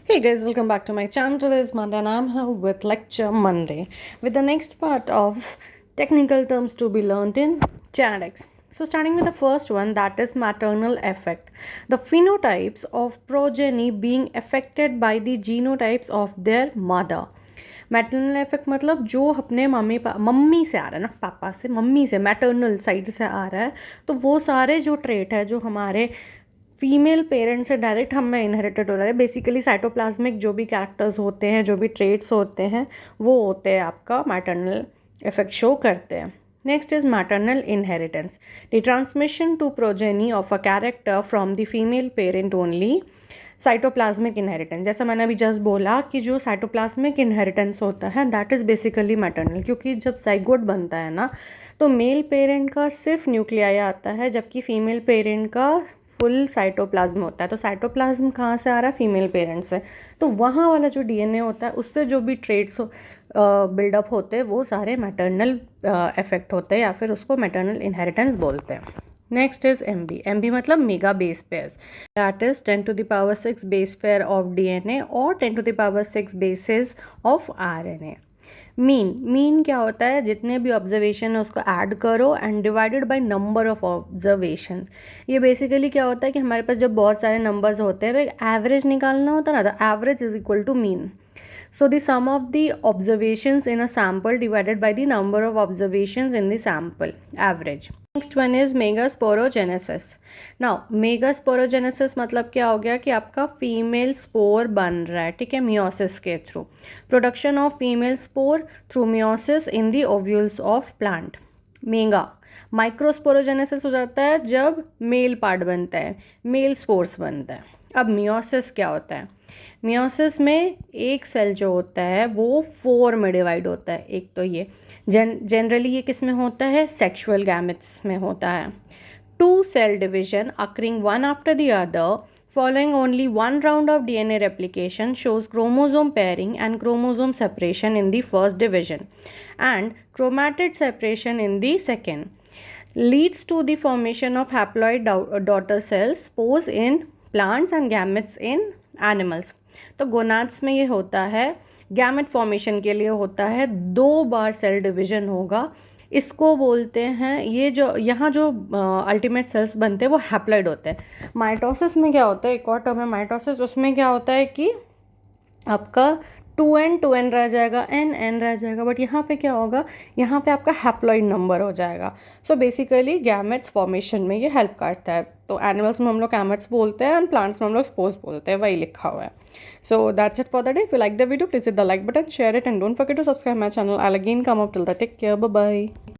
Hey guys, welcome back to my channel. Today is Monday and I'm here with Lecture Monday with the next part of technical terms to be learned in genetics. So starting with the first one, that is maternal effect. The phenotypes of progeny being affected by the genotypes of their mother. Maternal effect मतलब जो अपने mummy से आ रहा है ना, पापा से, mummy से, मैटरनल साइड से आ रहा है, तो वो सारे जो ट्रेट है जो हमारे फीमेल पेरेंट से डायरेक्ट हमें इनहेरिटेड हो रहा है। बेसिकली साइटोप्लाज्मिक जो भी कैरेक्टर्स होते हैं, जो भी ट्रेट्स होते हैं, वो होते हैं आपका मैटरनल इफेक्ट शो करते हैं। Next is maternal inheritance, the transmission to progeny of a character from the female parent only. Cytoplasmic inheritance, जैसा मैंने अभी जस्ट बोला कि जो साइटोप्लाज्मिक इनहेरिटेंस होता है दैट इज़ बेसिकली मैटरनल, क्योंकि जब जाइगोट बनता है ना तो मेल पेरेंट का सिर्फ न्यूक्लियाई आता है, जबकि फीमेल पेरेंट का फुल साइटोप्लाज्म होता है। तो साइटोप्लाज्म कहाँ से आ रहा है? फीमेल पेरेंट से। तो वहाँ वाला जो डीएनए होता है उससे जो भी ट्रेट्स बिल्डअप होते हैं वो सारे मैटरनल इफेक्ट होते हैं, या फिर उसको मैटरनल इनहेरिटेंस बोलते हैं। Next is MB. एमबी मतलब mega base pairs, that is 10 to the power 6 base pair of DNA और 10 to the power 6 basis of RNA. Mean क्या होता है? जितने भी ऑब्जर्वेशन है उसको ऐड करो and divided by number of observation. ये बेसिकली क्या होता है कि हमारे पास जब बहुत सारे नंबर्स होते हैं तो एक एवरेज निकालना होता है ना, तो average is equal to mean. So the sum of the observations in a sample divided by the number of observations in the sample, average. Next one is megasporogenesis. Now megasporogenesis मतलब क्या हो गया कि आपका फीमेल स्पोर बन रहा है, ठीक है, मियोसिस के through. Production of female spore through meiosis in the ovules of plant. Mega microsporogenesis हो जाता है जब मेल पार्ट बनता है, मेल स्पोर्स बनता है। अब मियोसिस क्या होता है? मियोसिस में एक सेल जो होता है वो 4 में डिवाइड होता है। एक तो ये जनरली ये किस में होता है? सेक्सुअल गैमेट्स में होता है। 2 cell division occurring one after the other following only one round of DNA replication shows chromosome pairing and chromosome separation in the first division and chromatid separation in the second, leads to the formation of haploid daughter cells, spores in plants and gametes in animals. तो gonads में ये होता है, gamete formation के लिए होता है 2 बार cell division होगा। इसको बोलते हैं, ये जो यहाँ जो अल्टीमेट सेल्स बनते हैं वो हैप्लॉइड होते हैं। माइटोसिस में क्या होता है? एक और टर्म है माइटोसिस, उसमें क्या होता है कि आपका 2n रह जाएगा, n रह जाएगा, बट यहाँ पे क्या होगा? यहाँ पे आपका हैप्लॉइड नंबर हो जाएगा। सो बेसिकली गैमेट्स फॉर्मेशन में ये हेल्प करता है। तो एनिमल्स में हम लोग गैमेट्स बोलते हैं एंड प्लांट्स में हम लोग स्पोर्स बोलते हैं, वही लिखा हुआ है। So that's it for the day. If you like the video please hit the like button, share it and don't forget to subscribe my channel. I will again come up till that, take care, bye bye.